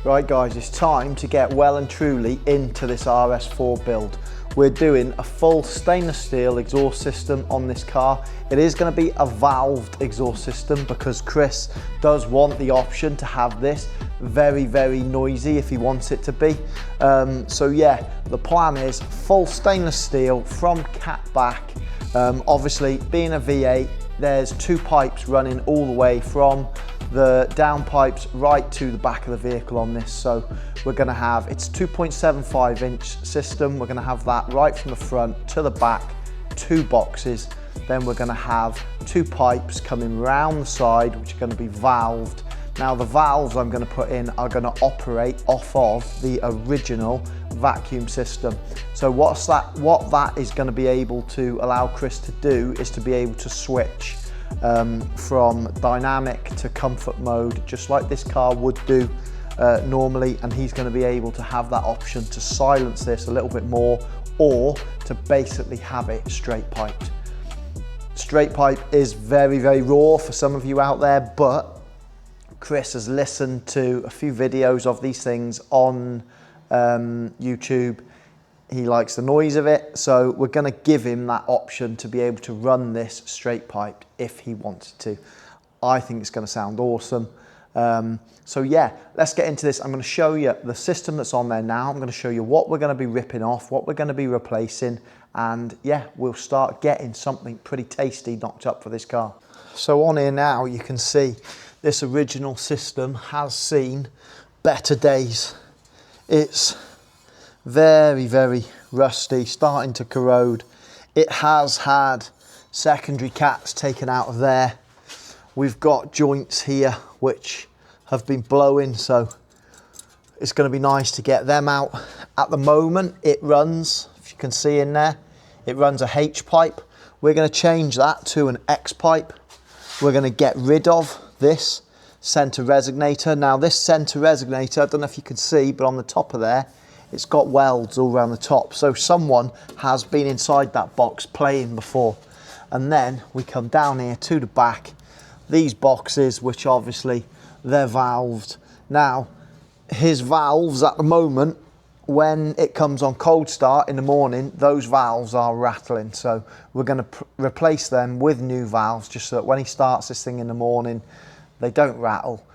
Right guys, it's time to get well and truly into this RS4 build. We're doing a full stainless steel exhaust system on this car. It is going to be a valved exhaust system because Chris does want the option to have this very, very noisy if he wants it to be. So yeah, the plan is full stainless steel from cat back. Obviously being a V8, there's two pipes running all the way from the down pipes right to the back of the vehicle on this. So we're going to have, it's 2.75 inch system. We're going to have that right from the front to the back, two boxes. Then we're going to have two pipes coming round the side, which are going to be valved. Now the valves I'm going to put in are going to operate off of the original vacuum system. So what that is going to be able to allow Chris to do is to be able to switch from dynamic to comfort mode, just like this car would do normally, and he's going to be able to have that option to silence this a little bit more, or to basically have it straight piped. Straight pipe is very, very raw for some of you out there, but Chris has listened to a few videos of these things on YouTube. He likes the noise of it, so we're going to give him that option to be able to run this straight piped if he wants to. I think it's going to sound awesome. So yeah, let's get into this. I'm going to show you the system that's on there now. I'm going to show you what we're going to be ripping off, what we're going to be replacing, and yeah, we'll start getting something pretty tasty knocked up for this car. So on here now, you can see this original system has seen better days. It's very, very rusty, starting to corrode. It has had secondary cats taken out of there. We've got joints here which have been blowing, so it's going to be nice to get them out. At the moment it runs, if you can see in there, it runs a H pipe. We're going to change that to an X pipe. We're going to get rid of this center resonator. Now this center resonator, I don't know if you can see, but on the top of there, it's got welds all around the top. So someone has been inside that box playing before. And then we come down here to the back. These boxes, which obviously they're valved. Now, his valves at the moment, when it comes on cold start in the morning, those valves are rattling. So we're going to replace them with new valves, just so that when he starts this thing in the morning, they don't rattle.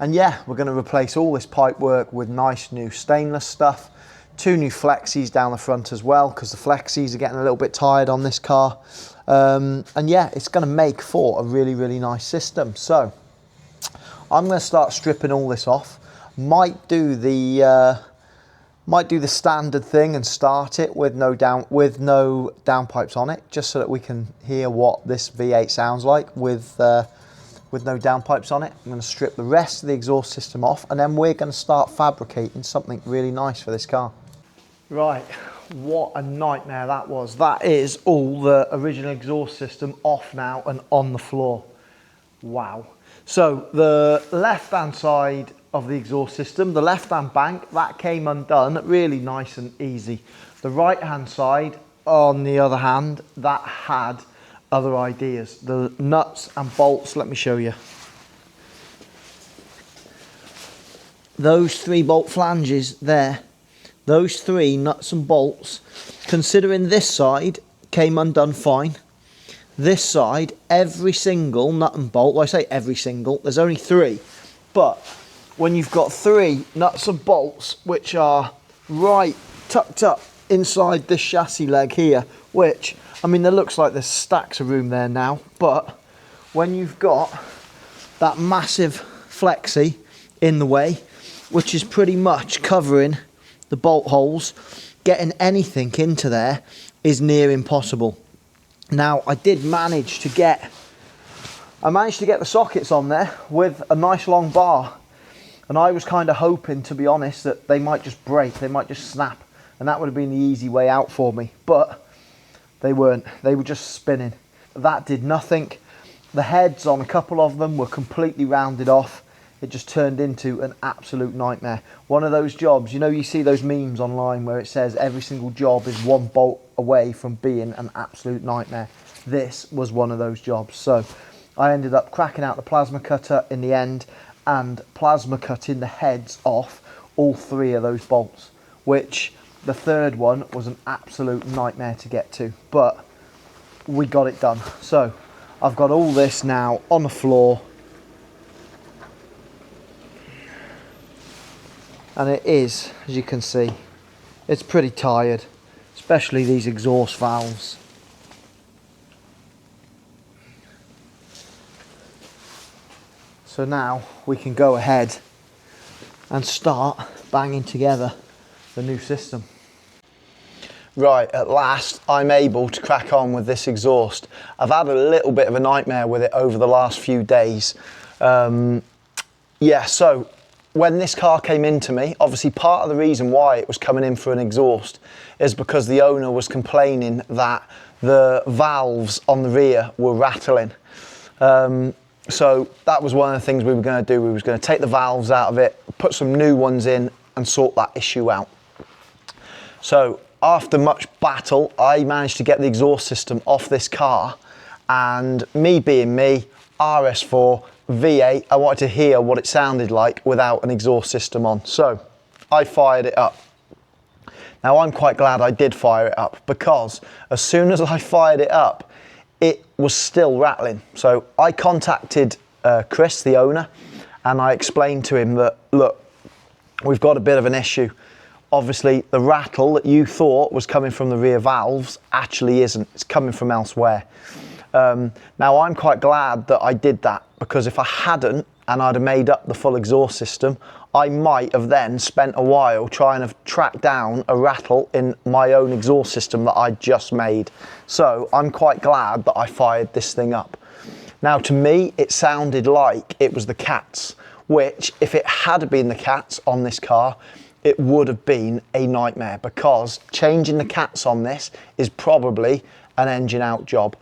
And yeah, we're going to replace all this pipe work with nice new stainless stuff. Two new flexies down the front as well, because the flexies are getting a little bit tired on this car. And yeah, it's going to make for a really, really nice system. So I'm going to start stripping all this off. Might do the standard thing and start it with no downpipes on it, just so that we can hear what this V8 sounds like with no downpipes on it. I'm going to strip the rest of the exhaust system off, and then we're going to start fabricating something really nice for this car. Right, what a nightmare that was. That is all the original exhaust system off now and on the floor. Wow. So the left-hand side of the exhaust system, the left-hand bank, that came undone really nice and easy. The right-hand side, on the other hand, that had other ideas. The nuts and bolts, let me show you. Those three bolt flanges there, those three nuts and bolts, considering this side came undone fine. This side, every single nut and bolt, well, I say every single, there's only three, but when you've got three nuts and bolts which are right tucked up inside this chassis leg here, which, I mean, there looks like there's stacks of room there now, but when you've got that massive flexi in the way, which is pretty much covering the bolt holes, getting anything into there is near impossible. Now, I managed to get the sockets on there with a nice long bar, and I was kind of hoping, to be honest, that they might just break, they might just snap, and that would have been the easy way out for me, but they weren't. They were just spinning. That did nothing. The heads on a couple of them were completely rounded off. It just turned into an absolute nightmare. One of those jobs, you know, you see those memes online where it says every single job is one bolt away from being an absolute nightmare. This was one of those jobs. So I ended up cracking out the plasma cutter in the end, and plasma cutting the heads off all 3 of those bolts, which the 3rd one was an absolute nightmare to get to, but we got it done. So I've got all this now on the floor, and it is, as you can see, it's pretty tired, especially these exhaust valves. So now we can go ahead and start banging together the new system. Right, at last I'm able to crack on with this exhaust. I've had a little bit of a nightmare with it over the last few days. Yeah, so when this car came into me, obviously part of the reason why it was coming in for an exhaust is because the owner was complaining that the valves on the rear were rattling. So that was one of the things we were going to do. We was going to take the valves out of it, put some new ones in and sort that issue out. So after much battle, I managed to get the exhaust system off this car, and me being me, RS4, V8, I wanted to hear what it sounded like without an exhaust system on. So I fired it up. Now I'm quite glad I did fire it up, because as soon as I fired it up, it was still rattling. So I contacted Chris, the owner, and I explained to him that, look, we've got a bit of an issue. Obviously, the rattle that you thought was coming from the rear valves actually isn't. It's coming from elsewhere. Now, I'm quite glad that I did that, because if I hadn't and I'd have made up the full exhaust system, I might have then spent a while trying to track down a rattle in my own exhaust system that I just made. So I'm quite glad that I fired this thing up. Now, to me, it sounded like it was the cats, which if it had been the cats on this car, it would have been a nightmare, because changing the cats on this is probably an engine out job.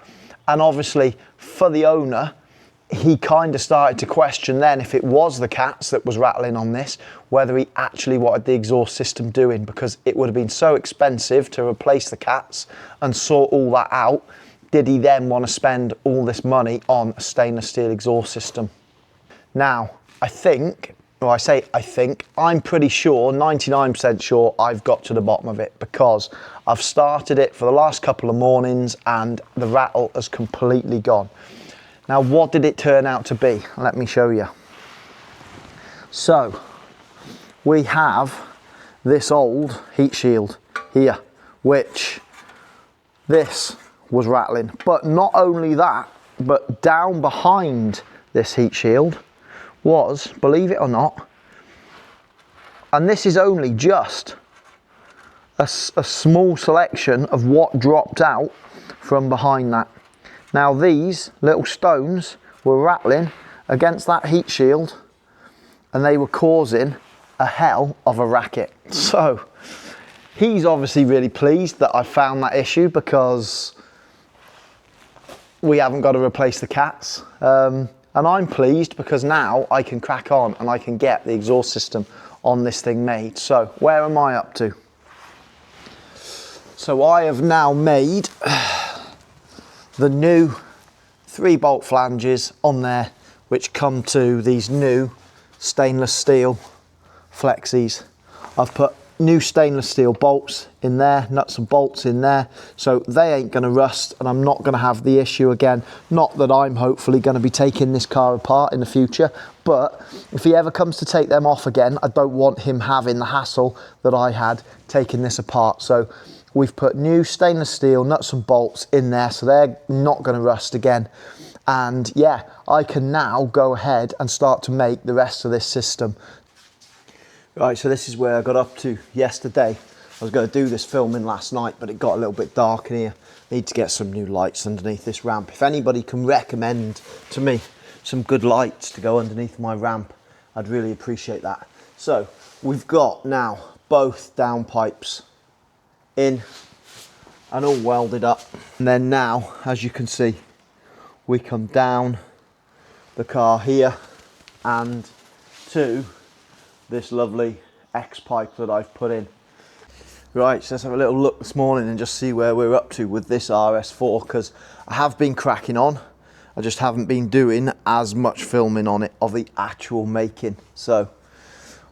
And obviously for the owner, he kind of started to question then if it was the cats that was rattling on this, whether he actually wanted the exhaust system doing, because it would have been so expensive to replace the cats and sort all that out. Did he then want to spend all this money on a stainless steel exhaust system? Now, I think, well, I think, I'm pretty sure, 99% sure, I've got to the bottom of it, because I've started it for the last couple of mornings and the rattle has completely gone. Now, what did it turn out to be? Let me show you. So, we have this old heat shield here, which this was rattling. But not only that, but down behind this heat shield was, believe it or not, and this is only just a small selection of what dropped out from behind that. Now these little stones were rattling against that heat shield, and they were causing a hell of a racket. So he's obviously really pleased that I found that issue, because we haven't got to replace the cats. And I'm pleased because now I can crack on and I can get the exhaust system on this thing made. So where am I up to? So I have now made the new 3-bolt flanges on there, which come to these new stainless steel flexies. I've put new stainless steel bolts in there, nuts and bolts in there, so they ain't going to rust, and I'm not going to have the issue again. Not that I'm hopefully going to be taking this car apart in the future, but if he ever comes to take them off again, I don't want him having the hassle that I had taking this apart. So we've put new stainless steel nuts and bolts in there, so they're not going to rust again. And yeah, I can now go ahead and start to make the rest of this system. Right, so this is where I got up to yesterday. I was going to do this filming last night, but it got a little bit dark in here. Need to get some new lights underneath this ramp. If anybody can recommend to me some good lights to go underneath my ramp, I'd really appreciate that. So we've got now both downpipes in and all welded up. And then now, as you can see, we come down the car here and to this lovely X pipe that I've put in. Right, so let's have a little look this morning and just see where we're up to with this RS4, because I have been cracking on. I just haven't been doing as much filming on it of the actual making. So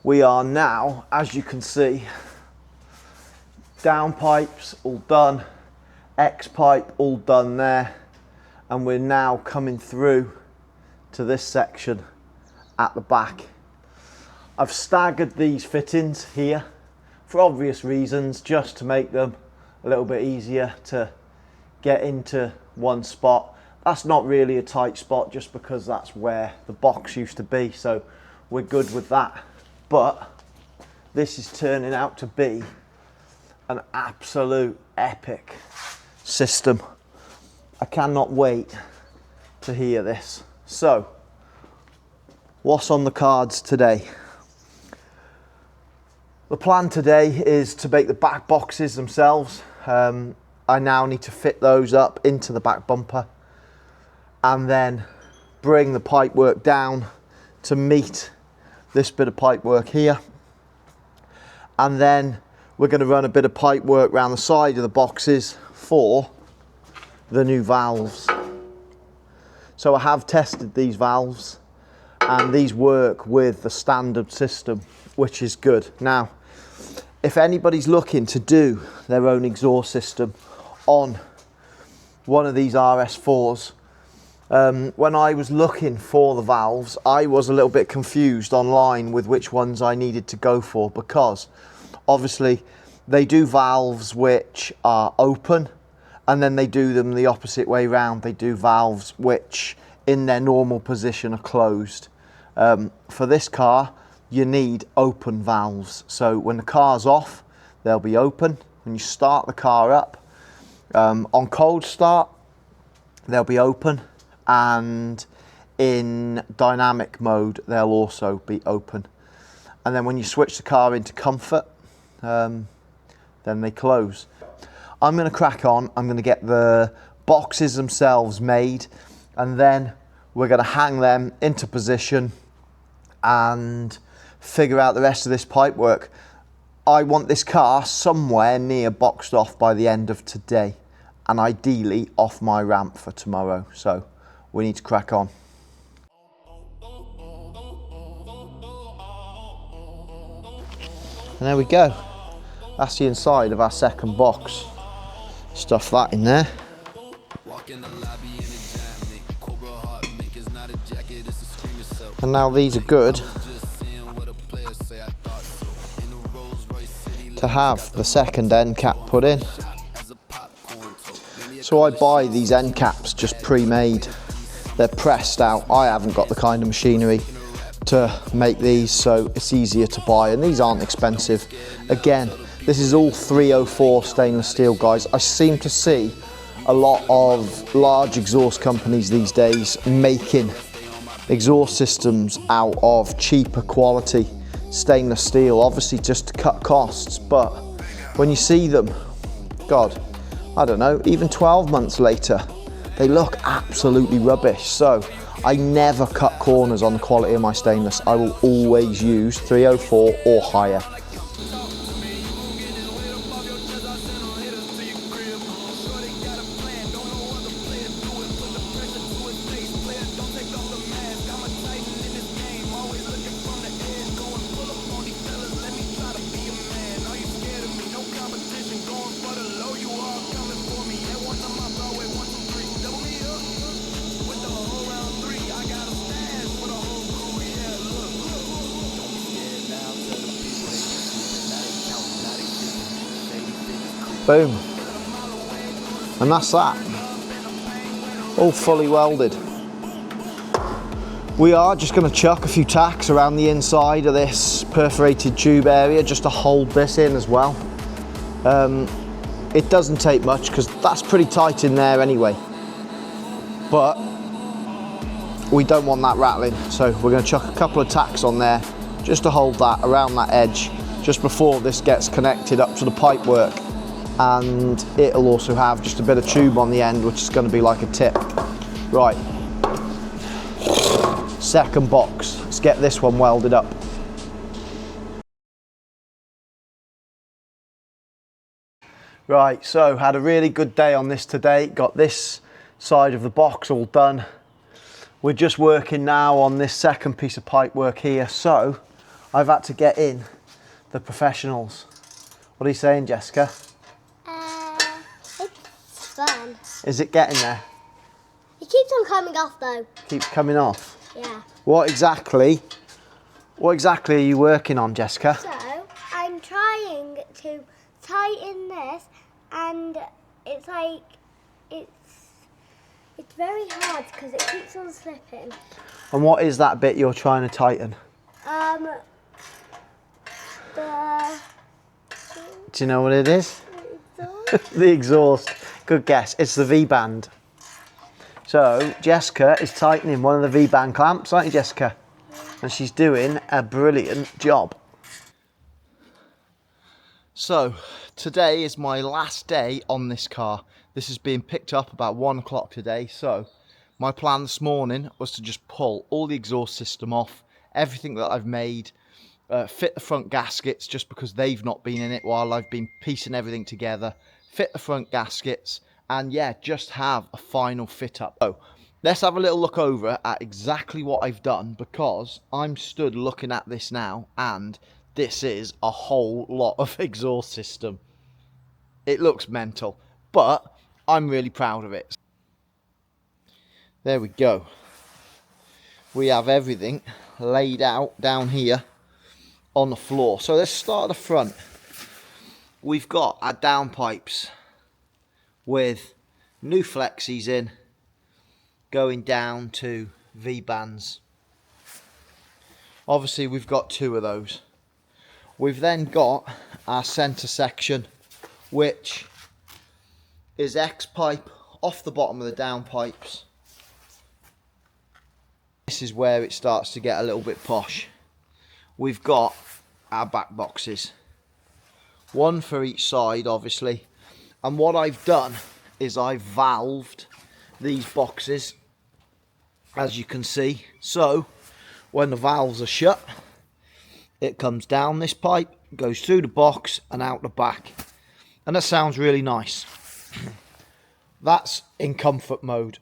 we are now, as you can see, down pipes all done, X pipe all done there, and we're now coming through to this section at the back. I've staggered these fittings here for obvious reasons, just to make them a little bit easier to get into one spot. That's not really a tight spot, just because that's where the box used to be, so we're good with that. But this is turning out to be an absolute epic system. I cannot wait to hear this. So, what's on the cards today? The plan today is to make the back boxes themselves. I now need to fit those up into the back bumper and then bring the pipework down to meet this bit of pipework here. And then we're going to run a bit of pipework around the side of the boxes for the new valves. So I have tested these valves and these work with the standard system, which is good. Now, if anybody's looking to do their own exhaust system on one of these RS4s, when I was looking for the valves, I was a little bit confused online with which ones I needed to go for, because obviously they do valves which are open, and then they do them the opposite way round. They do valves which in their normal position are closed. For this car, you need open valves. So when the car's off, they'll be open. When you start the car up, on cold start, they'll be open. And in dynamic mode, they'll also be open. And then when you switch the car into comfort, then they close. I'm going to crack on. I'm going to get the boxes themselves made, and then we're going to hang them into position and figure out the rest of this pipe work. I want this car somewhere near boxed off by the end of today, and ideally off my ramp for tomorrow. So we need to crack on. And there we go. That's the inside of our second box. Stuff that in there. And now these are good to have the second end cap put in. So I buy these end caps just pre-made. They're pressed out. I haven't got the kind of machinery to make these, so it's easier to buy, and these aren't expensive. Again, this is all 304 stainless steel, guys. I seem to see a lot of large exhaust companies these days making exhaust systems out of cheaper quality stainless steel, obviously just to cut costs. But when you see them, God, I don't know, even 12 months later, they look absolutely rubbish. So I never cut corners on the quality of my stainless. I will always use 304 or higher. Boom. And that's that. All fully welded. We are just going to chuck a few tacks around the inside of this perforated tube area just to hold this in as well. It doesn't take much because that's pretty tight in there anyway. But we don't want that rattling, so we're going to chuck a couple of tacks on there just to hold that around that edge just before this gets connected up to the pipe work. And it'll also have just a bit of tube on the end, which is going to be like a tip. Right, second box. Let's get this one welded up. Right, so had a really good day on this today. Got this side of the box all done. We're just working now on this second piece of pipe work here, so I've had to get in the professionals. What are you saying, Jessica? It's fun. Is it getting there? It keeps on coming off though. Keeps coming off? Yeah. What exactly are you working on, Jessica? So, I'm trying to tighten this, and it's like, it's very hard because it keeps on slipping. And what is that bit you're trying to tighten? Do you know what it is? The exhaust. Good guess. It's the V-band. So Jessica is tightening one of the V-band clamps, aren't you, Jessica? And she's doing a brilliant job. So today is my last day on this car. This is being picked up about 1 o'clock today. So my plan this morning was to just pull all the exhaust system off, everything that I've made, fit the front gaskets just because they've not been in it while I've been piecing everything together, fit the front gaskets, and yeah, just have a final fit up. So let's have a little look over at exactly what I've done, because I'm stood looking at this now and this is a whole lot of exhaust system. It looks mental, but I'm really proud of it. There we go. We have everything laid out down here on the floor. So let's start at the front. We've got our downpipes with new flexies in, going down to V-bands. Obviously we've got 2 of those. We've then got our centre section, which is X-pipe off the bottom of the downpipes. This is where it starts to get a little bit posh. We've got our back boxes, 1 for each side obviously, and what I've done is I've valved these boxes, as you can see. So when the valves are shut, it comes down this pipe, goes through the box and out the back, and that sounds really nice. That's in comfort mode.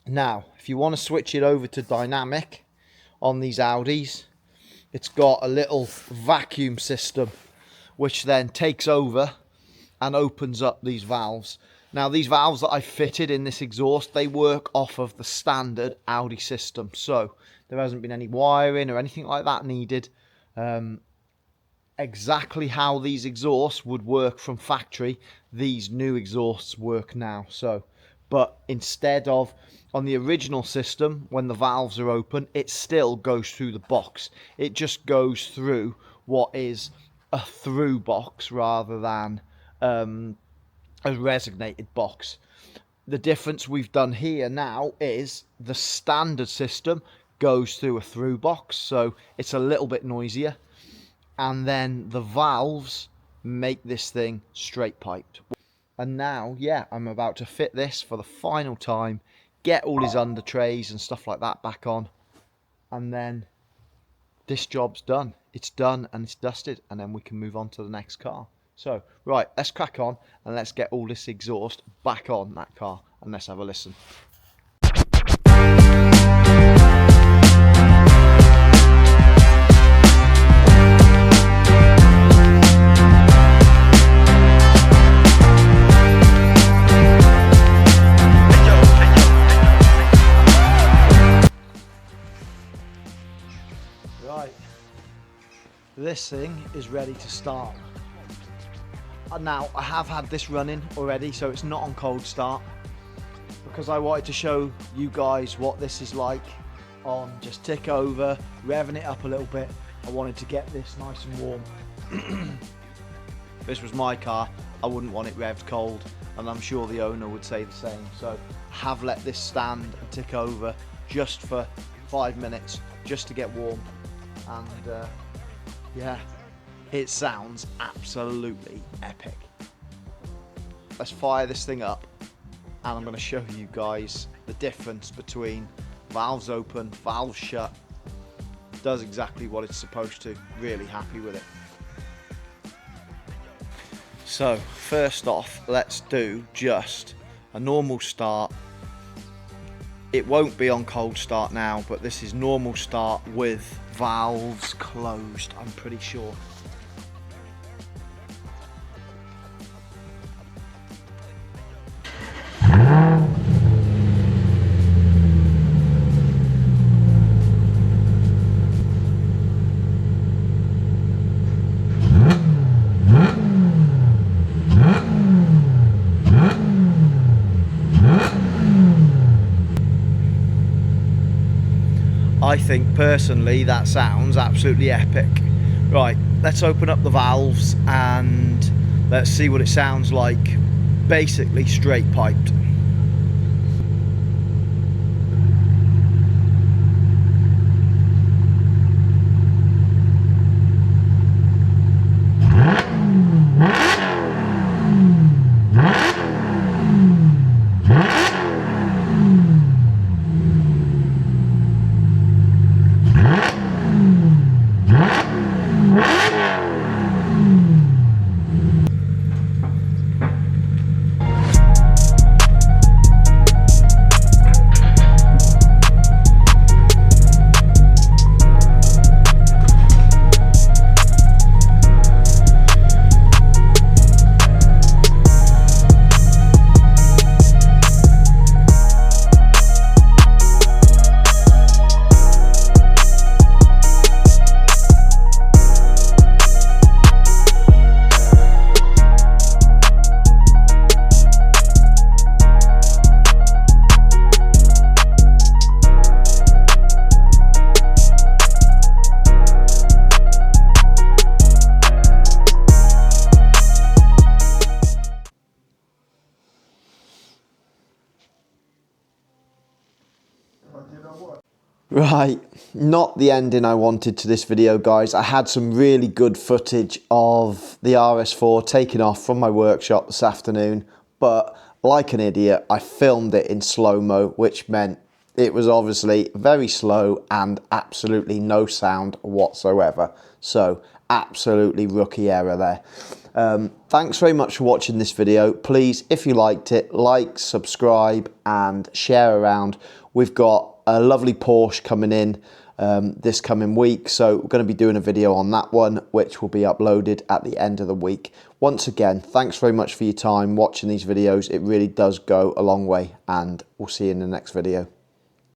Now if you want to switch it over to dynamic on these Audis, it's got a little vacuum system which then takes over and opens up these valves. Now these valves that I fitted in this exhaust, they work off of the standard Audi system, so there hasn't been any wiring or anything like that needed. Exactly how these exhausts would work from factory, these new exhausts work now. So, but instead of on the original system, when the valves are open, it still goes through the box. It just goes through what is a through box rather than a resonated box. The difference we've done here now is the standard system goes through a through box, so it's a little bit noisier, and then the valves make this thing straight piped. And now, yeah, I'm about to fit this for the final time, get all his under trays and stuff like that back on, and then this job's done. It's done and it's dusted, and then we can move on to the next car. So, right, let's crack on and let's get all this exhaust back on that car and let's have a listen. Right, this thing is ready to start. Now I have had this running already, so it's not on cold start, because I wanted to show you guys what this is like on just tick over, revving it up a little bit. I wanted to get this nice and warm. If this was my car, I wouldn't want it revved cold, and I'm sure the owner would say the same. So I have let this stand and tick over just for 5 minutes just to get warm, and yeah, it sounds absolutely epic. Let's fire this thing up and I'm going to show you guys the difference between valves open, valves shut. It does exactly what it's supposed to. Really happy with it. So first off, let's do just a normal start It won't be on cold start now, but this is normal start with valves closed, I'm pretty sure. I think personally that sounds absolutely epic. Right, let's open up the valves and let's see what it sounds like, basically straight piped. Right, not the ending I wanted to this video, guys. I had some really good footage of the RS4 taking off from my workshop this afternoon, but like an idiot, I filmed it in slow-mo, which meant it was obviously very slow and absolutely no sound whatsoever. So, absolutely rookie error there. Thanks very much for watching this video. Please, if you liked it, like, subscribe and share around. We've got a lovely Porsche coming in this coming week, so we're going to be doing a video on that one, which will be uploaded at the end of the week. Once again, thanks very much for your time watching these videos. It really does go a long way, and we'll see you in the next video.